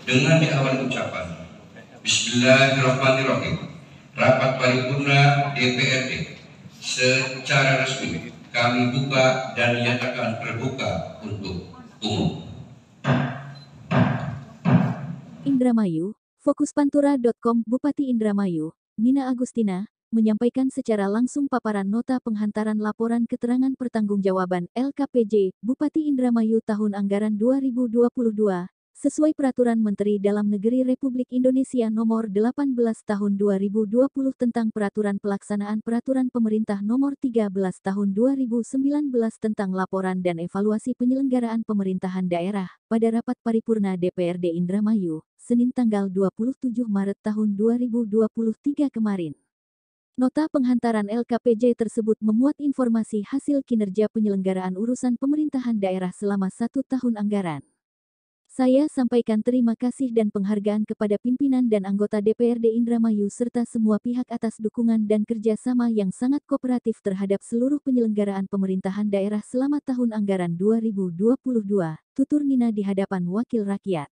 dengan diawali ucapan Bismillahirrahmanirrahim. Rapat paripurna DPRD secara resmi kami buka dan dinyatakan terbuka untuk umum. Indramayu, fokuspantura.com. Bupati Indramayu, Nina Agustina, menyampaikan secara langsung paparan nota penghantaran laporan keterangan pertanggungjawaban LKPJ Bupati Indramayu tahun anggaran 2022, sesuai Peraturan Menteri Dalam Negeri Republik Indonesia Nomor 18 Tahun 2020 tentang Peraturan Pelaksanaan Peraturan Pemerintah Nomor 13 Tahun 2019 tentang Laporan dan Evaluasi Penyelenggaraan Pemerintahan Daerah, pada rapat paripurna DPRD Indramayu, Senin tanggal 27 Maret tahun 2023 kemarin. Nota penghantaran LKPJ tersebut memuat informasi hasil kinerja penyelenggaraan urusan pemerintahan daerah selama 1 tahun anggaran. Saya sampaikan terima kasih dan penghargaan kepada pimpinan dan anggota DPRD Indramayu serta semua pihak atas dukungan dan kerjasama yang sangat kooperatif terhadap seluruh penyelenggaraan pemerintahan daerah selama tahun anggaran 2022, tutur Nina di hadapan Wakil Rakyat.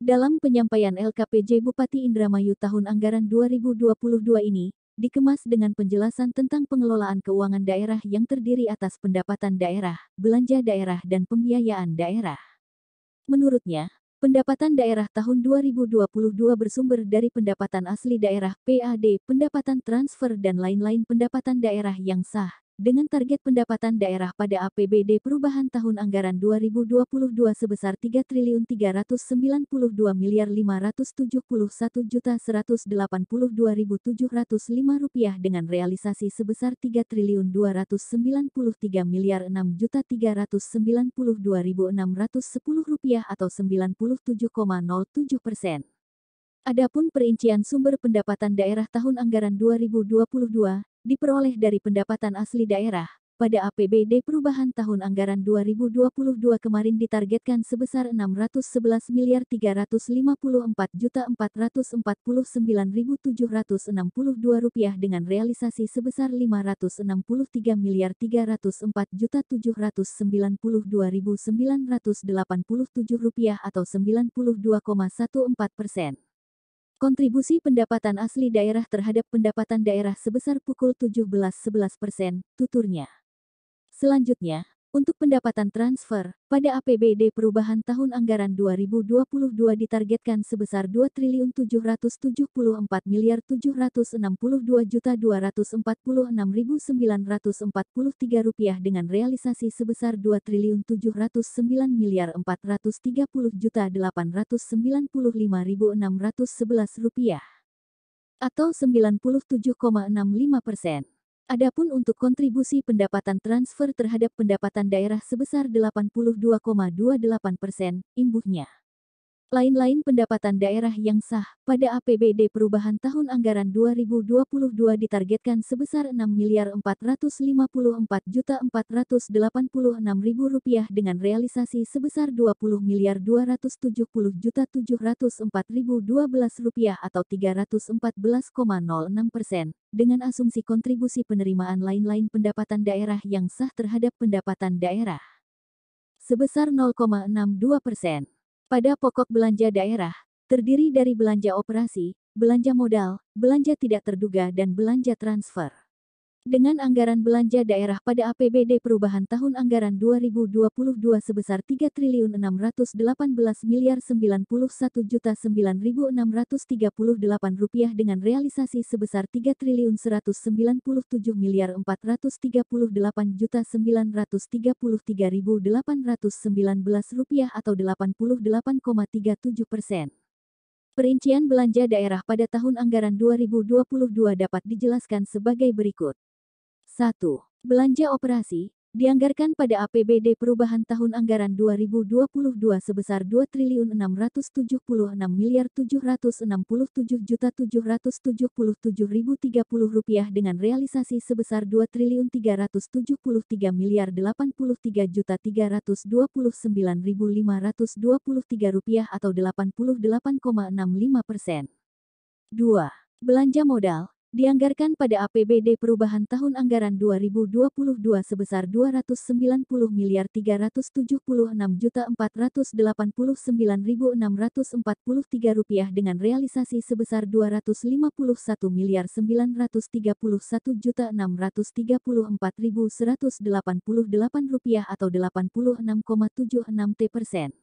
Dalam penyampaian LKPJ Bupati Indramayu tahun anggaran 2022 ini, dikemas dengan penjelasan tentang pengelolaan keuangan daerah yang terdiri atas pendapatan daerah, belanja daerah dan pembiayaan daerah. Menurutnya, pendapatan daerah tahun 2022 bersumber dari pendapatan asli daerah (PAD), pendapatan transfer dan lain-lain pendapatan daerah yang sah, dengan target pendapatan daerah pada APBD perubahan tahun anggaran 2022 sebesar Rp3.571.182.705 dengan realisasi sebesar Rp3.293.392.610 atau 97,07%. Adapun perincian sumber pendapatan daerah tahun anggaran 2022 diperoleh dari pendapatan asli daerah. Pada APBD perubahan tahun anggaran 2022 kemarin ditargetkan sebesar Rp611.354.449.762 dengan realisasi sebesar Rp563.792.987 atau 92,14%. Kontribusi pendapatan asli daerah terhadap pendapatan daerah sebesar pukul 17,11%, tuturnya. Selanjutnya, untuk pendapatan transfer, pada APBD perubahan tahun anggaran 2022 ditargetkan sebesar Rp2.762.246.943 dengan realisasi sebesar Rp2.009.430.895.611 atau 97,65%. Adapun untuk kontribusi pendapatan transfer terhadap pendapatan daerah sebesar 82,28%, imbuhnya. Lain-lain pendapatan daerah yang sah, pada APBD perubahan tahun anggaran 2022 ditargetkan sebesar Rp6.454.486.000 dengan realisasi sebesar Rp20.270.704.012 atau 314,06%, dengan asumsi kontribusi penerimaan lain-lain pendapatan daerah yang sah terhadap pendapatan daerah sebesar 0,62%. Pada pokok belanja daerah, terdiri dari belanja operasi, belanja modal, belanja tidak terduga dan belanja transfer. Dengan anggaran belanja daerah pada APBD perubahan tahun anggaran 2022 sebesar Rp3.618.091.9.638 dengan realisasi sebesar Rp3.199.433.933.819 atau 88,37%. Perincian belanja daerah pada tahun anggaran 2022 dapat dijelaskan sebagai berikut. 1. Belanja operasi, dianggarkan pada APBD perubahan tahun anggaran 2022 sebesar Rp2.676.767.777.030 dengan realisasi sebesar Rp2.383.329.523 atau 88,65%. 2. Belanja modal, dianggarkan pada APBD Perubahan Tahun Anggaran 2022 sebesar Rp290.479.643 dengan realisasi sebesar Rp251.931.634.188 atau 86,76%.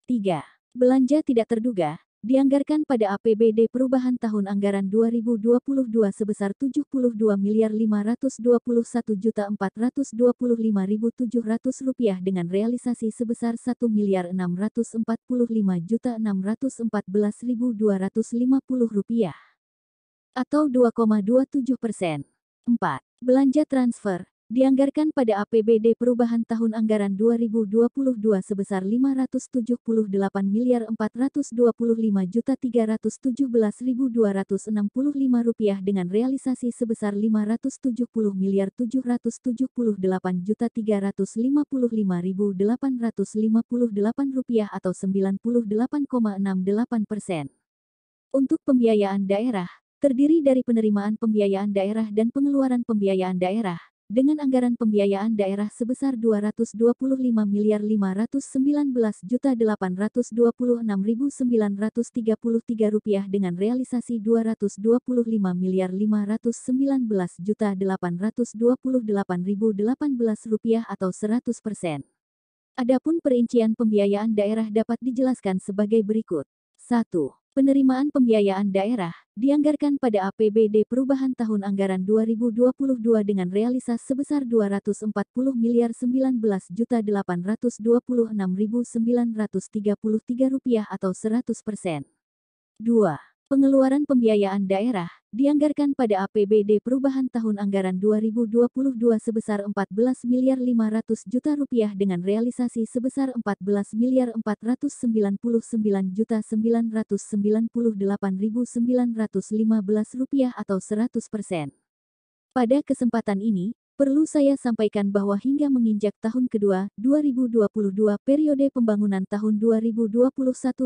3. Belanja tidak terduga, dianggarkan pada APBD Perubahan Tahun Anggaran 2022 sebesar Rp70.521.425.700 dengan realisasi sebesar Rp1.645.614.250 atau 2,27%. 4. Belanja transfer, dianggarkan pada APBD Perubahan Tahun Anggaran 2022 sebesar Rp575.425.317.265 dengan realisasi sebesar Rp570.778.355.858 atau 98,68%. Untuk pembiayaan daerah, terdiri dari penerimaan pembiayaan daerah dan pengeluaran pembiayaan daerah, dengan anggaran pembiayaan daerah sebesar Rp255.519.826.933 dengan realisasi Rp255.519.828.018 atau 100%. Adapun perincian pembiayaan daerah dapat dijelaskan sebagai berikut. 1. Penerimaan pembiayaan daerah, dianggarkan pada APBD Perubahan Tahun Anggaran 2022 dengan realisasi sebesar Rp240.919.826.933 atau 100%. 2. Pengeluaran pembiayaan daerah, dianggarkan pada APBD Perubahan Tahun Anggaran 2022 sebesar Rp14.500.000.000 dengan realisasi sebesar Rp14.499.998.915 atau 100%. Pada kesempatan ini, perlu saya sampaikan bahwa hingga menginjak tahun kedua, 2022 periode pembangunan tahun 2021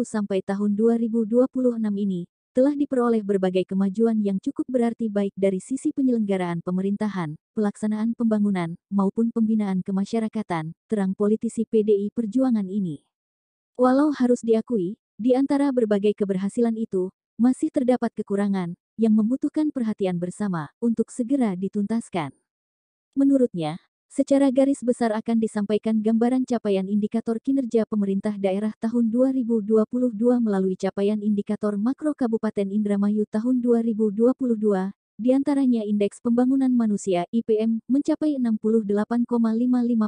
sampai tahun 2026 ini, telah diperoleh berbagai kemajuan yang cukup berarti baik dari sisi penyelenggaraan pemerintahan, pelaksanaan pembangunan, maupun pembinaan kemasyarakatan, terang politisi PDI Perjuangan ini. Walau harus diakui, di antara berbagai keberhasilan itu, masih terdapat kekurangan, yang membutuhkan perhatian bersama, untuk segera dituntaskan. Menurutnya, secara garis besar akan disampaikan gambaran capaian indikator kinerja pemerintah daerah tahun 2022 melalui capaian indikator makro Kabupaten Indramayu tahun 2022, diantaranya Indeks Pembangunan Manusia (IPM) mencapai 68,55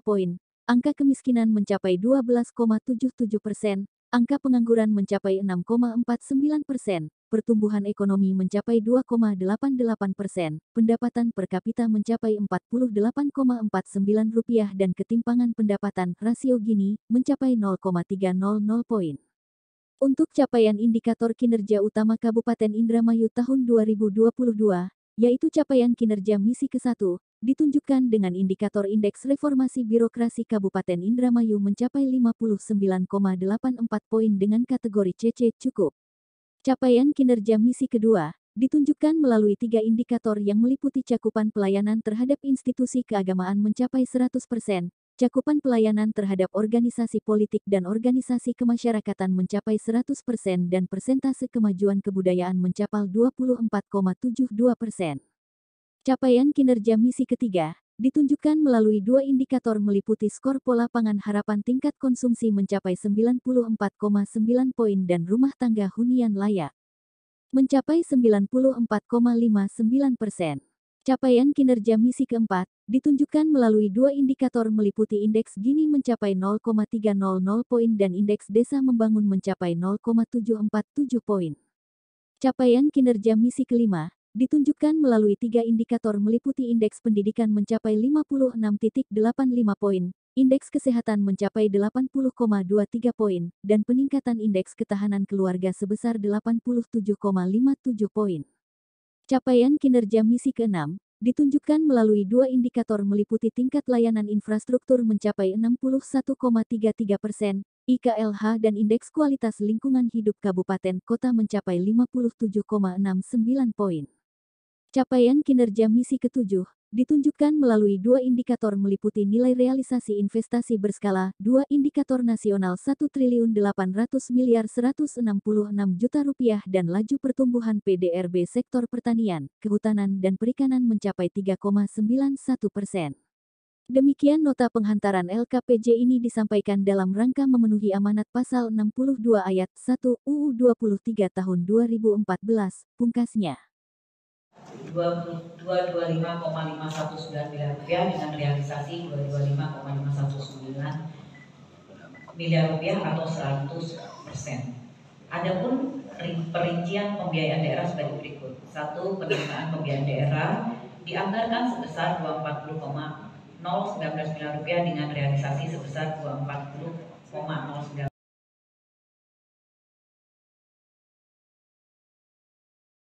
poin, angka kemiskinan mencapai 12,77%, angka pengangguran mencapai 6,49%, pertumbuhan ekonomi mencapai 2,88%, pendapatan per kapita mencapai Rp48,49 dan ketimpangan pendapatan rasio Gini mencapai 0,300 poin. Untuk capaian indikator kinerja utama Kabupaten Indramayu tahun 2022, yaitu capaian kinerja misi ke-1, ditunjukkan dengan indikator Indeks Reformasi Birokrasi Kabupaten Indramayu mencapai 59,84 poin dengan kategori CC cukup. Capaian kinerja misi kedua, ditunjukkan melalui 3 indikator yang meliputi cakupan pelayanan terhadap institusi keagamaan mencapai 100%, cakupan pelayanan terhadap organisasi politik dan organisasi kemasyarakatan mencapai 100% dan persentase kemajuan kebudayaan mencapai 24,72%. Capaian kinerja misi ketiga, ditunjukkan melalui 2 indikator meliputi skor pola pangan harapan tingkat konsumsi mencapai 94,9 poin dan rumah tangga hunian layak mencapai 94,59%. Capaian kinerja misi keempat, ditunjukkan melalui 2 indikator meliputi Indeks Gini mencapai 0,300 poin dan Indeks Desa Membangun mencapai 0,747 poin. Capaian kinerja misi kelima, ditunjukkan melalui 3 indikator meliputi Indeks Pendidikan mencapai 56,85 poin, Indeks Kesehatan mencapai 80,23 poin, dan peningkatan Indeks Ketahanan Keluarga sebesar 87,57 poin. Capaian kinerja misi ke-6, ditunjukkan melalui 2 indikator meliputi tingkat layanan infrastruktur mencapai 61,33%, IKLH dan Indeks Kualitas Lingkungan Hidup Kabupaten Kota mencapai 57,69 poin. Capaian kinerja misi ke-7 ditunjukkan melalui 2 indikator meliputi nilai realisasi investasi berskala 2 indikator nasional Rp1.800.166 juta dan laju pertumbuhan PDRB sektor pertanian, kehutanan dan perikanan mencapai 3,91%. Demikian nota penghantaran LKPJ ini disampaikan dalam rangka memenuhi amanat pasal 62 ayat 1 UU 23 tahun 2014, pungkasnya. Rp225,519 miliar dengan realisasi Rp225,519 miliar atau 100%. Adapun perincian pembiayaan daerah sebagai berikut. 1. Penerimaan pembiayaan daerah dianggarkan sebesar Rp240,019 miliar dengan realisasi sebesar Rp240,019